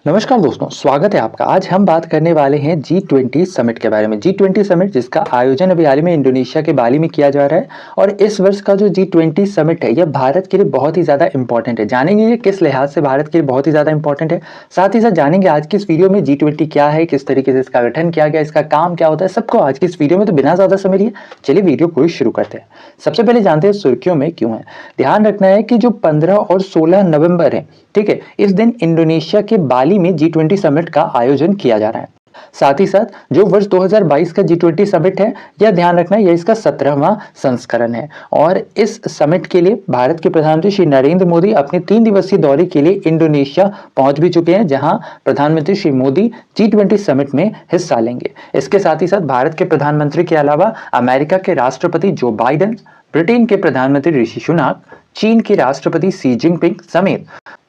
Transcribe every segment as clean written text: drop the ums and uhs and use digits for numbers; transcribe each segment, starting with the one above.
नमस्कार दोस्तों, स्वागत है आपका। आज हम बात करने वाले हैं G20 समिट के बारे में। G20 समिट जिसका आयोजन अभी हाल ही में इंडोनेशिया के बाली में किया जा रहा है और इस वर्ष का जो G20 समिट है यह भारत के लिए बहुत ही ज़्यादा इंपॉर्टेंट है। जानेंगे ये किस लिहाज से भारत के लिए बहुत ही ज़्यादा इंपॉर्टेंट है। साथ ही साथ जानेंगे आज की इस वीडियो में G20 क्या है, किस तरीके से इसका गठन किया गया, इसका काम क्या होता है, सबको आज की इस वीडियो में। तो बिना ज़्यादा समय लिए चलिए वीडियो को शुरू करते हैं। सबसे पहले जानते हैं सुर्खियों में क्यों है। ध्यान रखना है कि जो 15 और 16 नवंबर है, ठीक है, इस दिन इंडोनेशिया के बाली में G20 समिट का आयोजन किया जा रहा है। साथ ही साथ जो वर्ष 2022 का G20 समिट है, यह ध्यान रखना यह इसका 17वां संस्करण है और इस समिट के लिए भारत के प्रधानमंत्री श्री नरेंद्र मोदी अपने 3 दिवसीय दौरे के लिए इंडोनेशिया पहुंच भी चुके हैं, जहां प्रधानमंत्री श्री मोदी G20 समिट में हिस्सा लेंगे। इसके साथ ही साथ भारत के प्रधानमंत्री के अलावा अमेरिका के राष्ट्रपति जो बाइडेन, ब्रिटेन के प्रधानमंत्री ऋषि सुनाक, चीन के राष्ट्रपति शी जिनपिंग समेत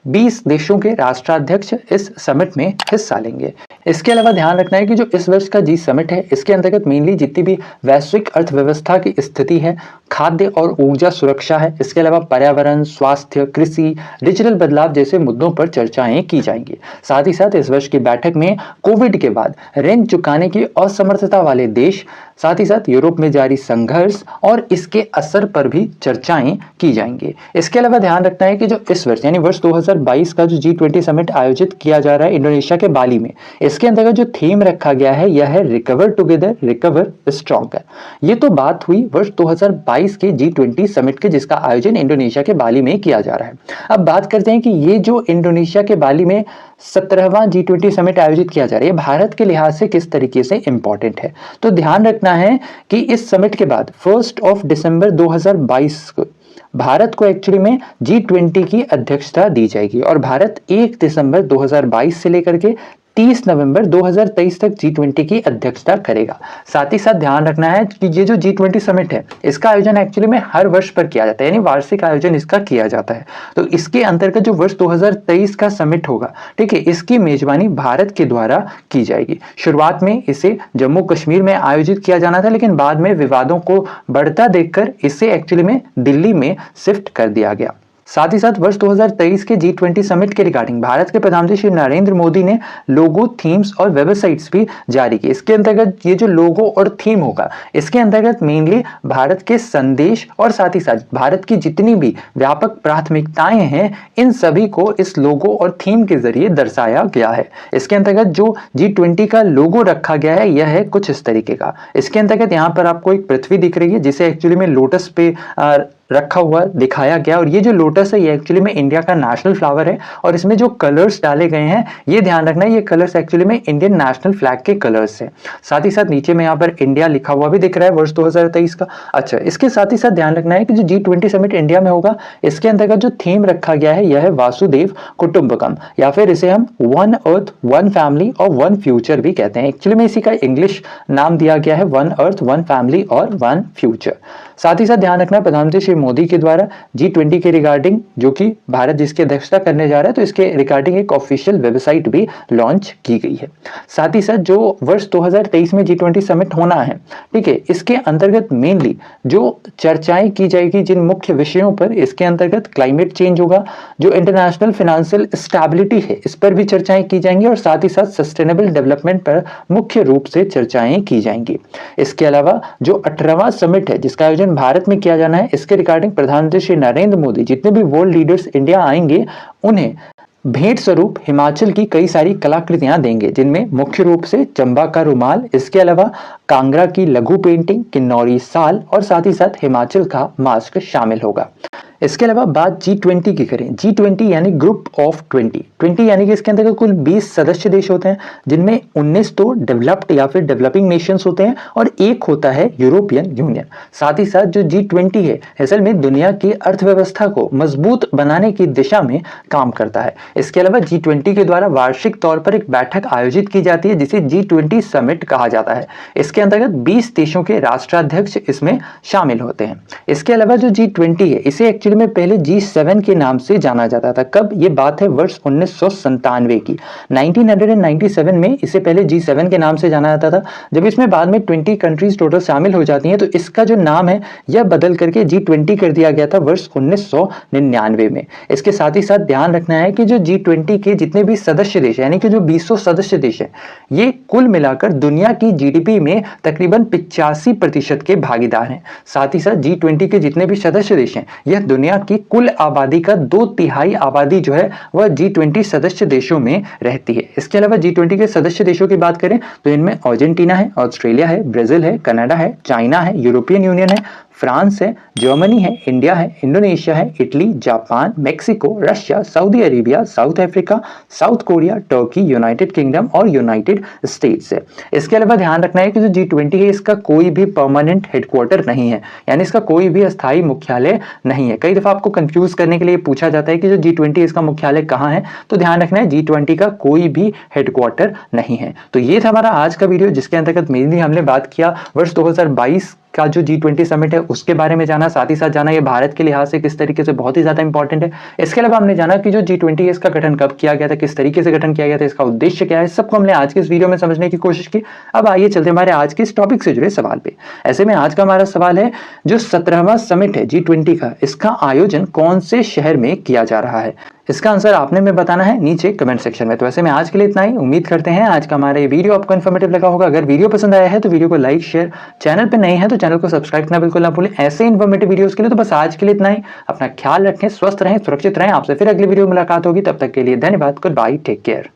20 देशों के राष्ट्राध्यक्ष इस समिट में हिस्सा लेंगे। इसके अलावा ध्यान रखना है कि जो इस वर्ष का जी समिट है, इसके अंतर्गत मेनली जितनी भी वैश्विक अर्थव्यवस्था की स्थिति है, खाद्य और ऊर्जा सुरक्षा है, इसके अलावा पर्यावरण, स्वास्थ्य, कृषि, डिजिटल बदलाव जैसे मुद्दों पर चर्चाएं की जाएंगी। साथ ही साथ इस वर्ष की बैठक में कोविड के बाद ऋण चुकाने की असमर्थता वाले देश, साथ ही साथ यूरोप में जारी संघर्ष और इसके असर पर भी चर्चाएं की जाएंगी। इसके अलावा ध्यान रखना है कि जो इस वर्ष यानी वर्ष 2022 का जो G20 समिट आयोजित किया जा रहा है इंडोनेशिया के बाली में, इसके अंतर्गत जो थीम रखा गया है यह है रिकवर टुगेदर, रिकवर स्ट्रॉन्गर। ये तो बात हुई वर्ष 2022 के G20 समिट के, जिसका आयोजन इंडोनेशिया के बाली में किया जा रहा है। अब बात करते हैं कि ये जो इंडोनेशिया के बाली में 17वां G20 समिट आयोजित किया जा रहा है, भारत के लिहाज से किस तरीके से इंपॉर्टेंट है। तो ध्यान रखना है कि इस समिट के बाद 1 दिसंबर 2022 को भारत को एक्चुअली में G20 की अध्यक्षता दी जाएगी और भारत 1 दिसंबर 2022 से लेकर के 30 नवंबर 2023 तक G20 की अध्यक्षता करेगा। साथ ही साथ ध्यान रखना है कि ये जो G20 समिट है, इसका आयोजन एक्चुअली में हर वर्ष पर किया जाता है, यानी वार्षिक आयोजन इसका किया जाता है। तो इसके अंतर्गत जो वर्ष 2023 का समिट होगा, ठीक है, इसकी मेजबानी भारत के द्वारा की जाएगी। शुरुआत में इसे जम्मू कश्मीर में आयोजित किया जाना था, लेकिन बाद में विवादों को बढ़ता देखकर इसे एक्चुअली में दिल्ली में शिफ्ट कर दिया गया। साथ ही साथ वर्ष 2023 के G20 समिट के रिगार्डिंग भारत के प्रधानमंत्री श्री नरेंद्र मोदी ने लोगो, थीम्स और वेबसाइट्स भी जारी की। इसके अंतर्गत ये जो लोगो और थीम होगा, इसके अंतर्गत मेनली भारत के संदेश और साथ ही साथ भारत की जितनी भी व्यापक प्राथमिकताएं हैं, इन सभी को इस लोगो और थीम के जरिए दर्शाया गया है। इसके अंतर्गत जो G20 का लोगो रखा गया है, यह है कुछ इस तरीके का। इसके अंतर्गत यहाँ पर आपको एक पृथ्वी दिख रही है, जिसे एक्चुअली में लोटस पे रखा हुआ दिखाया गया और ये जो लोटस है ये एक्चुअली में इंडिया का नेशनल फ्लावर है और इसमें जो कलर्स डाले गए हैं, ये ध्यान रखना है, ये कलर्स एक्चुअली में इंडियन नेशनल फ्लैग के कलर्स है। साथ ही साथ नीचे में यहाँ पर इंडिया लिखा हुआ भी दिख रहा है वर्ष 2023 का। अच्छा, इसके साथ ही साथ ध्यान रखना है कि जो G20 समिट इंडिया में होगा, इसके अंतर्गत जो थीम रखा गया है यह है वासुदेव कुटुंबकम, या फिर इसे हम वन अर्थ, वन फैमिली और वन फ्यूचर भी कहते हैं। एक्चुअली में इसी का इंग्लिश नाम दिया गया है वन अर्थ, वन फैमिली और वन फ्यूचर। साथ ही साथ ध्यान रखना है प्रधानमंत्री श्री मोदी के द्वारा G20 के रिगार्डिंग, जो कि भारत जिसकी अध्यक्षता करने जा रहा है, तो इसके रिगार्डिंग एक ऑफिशियल वेबसाइट भी लॉन्च की गई है। साथ ही साथ जो वर्ष 2023 में G20 समिट होना है, ठीक है, इसके अंतर्गत मेनली जो चर्चाएं की जाएगी जिन मुख्य विषयों पर, इसके अंतर्गत क्लाइमेट चेंज होगा, जो इंटरनेशनल फाइनेंशियल स्टेबिलिटी है इस पर भी चर्चाएं की जाएंगी और साथ ही साथ सस्टेनेबल डेवलपमेंट पर मुख्य रूप से चर्चाएं की जाएंगी। इसके अलावा जो 18वां समिट है जिसका आयोजन भारत में किया जाना है, इसके रिगार्डिंग प्रधानमंत्री श्री नरेंद्र मोदी जितने भी वर्ल्ड लीडर्स इंडिया आएंगे, उन्हें भेंट स्वरूप हिमाचल की कई सारी कलाकृतियां देंगे, जिनमें मुख्य रूप से चंबा का रुमाल, इसके अलावा कांगड़ा की लघु पेंटिंग, किन्नौरी साल और साथ ही साथ हिमाचल का मास्क शामिल होगा। इसके अलावा बात G20 की करें, G20 यानी ग्रुप ऑफ 20 यानी कि इसके अंतर्गत कुल 20 सदस्य देश होते हैं, जिनमें 19 तो डेवलप्ड या फिर डेवलपिंग नेशंस होते हैं और एक होता है यूरोपियन यूनियन। साथ ही साथ जो G20 है असल में दुनिया की अर्थव्यवस्था को मजबूत बनाने की दिशा में काम करता है। इसके अलावा G20 के द्वारा वार्षिक तौर पर एक बैठक आयोजित की जाती है जिसे G20 समिट कहा जाता है। इसके अंतर्गत 20 देशों के राष्ट्राध्यक्ष इसमें शामिल होते हैं। इसके अलावा जो G20 है, इसे एक्चुअली वर्ल्ड में पहले G7 के नाम से जाना जाता था। कब? ये बात है वर्ष 1997 की। 1997 में इसे पहले G7 के नाम से जाना जाता था। जब इसमें बाद में 20 कंट्रीज टोटल शामिल हो जाती हैं तो इसका जो नाम है यह बदल करके G20 कर दिया गया था वर्ष 1999 में। इसके साथ ही साथ ध्यान रखना है कि जो G20 के जितने भी सदस्य देश यानी कि जो 200 सदस्य देश हैं, ये कुल मिलाकर दुनिया की जीडीपी में तकरीबन 85% के भागीदार हैं। साथ ही साथ G20 के जितने भी सदस्य देश हैं, यह दुनिया की कुल आबादी का 2/3 आबादी जो है वह G20 सदस्य देशों में रहती है। इसके अलावा G20 के सदस्य देशों की बात करें तो इनमें अर्जेंटीना है, ऑस्ट्रेलिया है, ब्राजील है, कनाडा है, चाइना है, यूरोपियन यूनियन है, फ्रांस है, जर्मनी है, इंडिया है, इंडोनेशिया है, Italy, Japan, Mexico, Russia, Saudi Arabia, south Africa, south Korea, Turkey, United kingdom और यूनाइटेड स्टेट्स है। इसके अलावा ध्यान रखना है कि जो G20 है इसका कोई भी परमानेंट हेडक्वार्टर नहीं है, यानी इसका कोई भी अस्थायी मुख्यालय नहीं है। कई दफा आपको कंफ्यूज करने के लिए पूछा जाता है कि जो G20 इसका मुख्यालय कहाँ है, तो ध्यान रखना है G20 का कोई भी हेडक्वार्टर नहीं है। तो ये था हमारा आज का वीडियो, जिसके अंतर्गत मेनली हमने बात किया वर्ष 2022 का जो G20 समिट है उसके बारे में जाना, साथ ही साथ जाना ये भारत के लिहाज से किस तरीके से बहुत ही ज्यादा इंपॉर्टेंट है। इसके अलावा हमने जाना कि जो G20 है इसका गठन कब किया गया था, किस तरीके से गठन किया गया था, इसका उद्देश्य क्या है, सबको हमने आज के इस वीडियो में समझने की कोशिश की। अब आइए चलते हमारे आज के इस टॉपिक से जुड़े सवाल पे। ऐसे में आज का हमारा सवाल है, जो 17वां समिट है G20 का, इसका आयोजन कौन से शहर में किया जा रहा है? इसका आंसर आपने में बताना है नीचे कमेंट सेक्शन में। तो ऐसे में आज के लिए इतना ही। उम्मीद करते हैं आज का हमारा ये वीडियो आपको इन्फॉर्मेटिव लगा होगा। अगर वीडियो पसंद आया है तो वीडियो को लाइक, शेयर, चैनल पे नए हैं तो चैनल को सब्सक्राइब करना बिल्कुल ना भूलें ऐसे इन्फॉर्मेटिव वीडियोस के लिए। तो बस आज के लिए इतना ही। अपना ख्याल रखें, स्वस्थ रहें, सुरक्षित रहें। आपसे फिर अगली वीडियो में मुलाकात होगी, तब तक के लिए धन्यवाद। Goodbye, take care.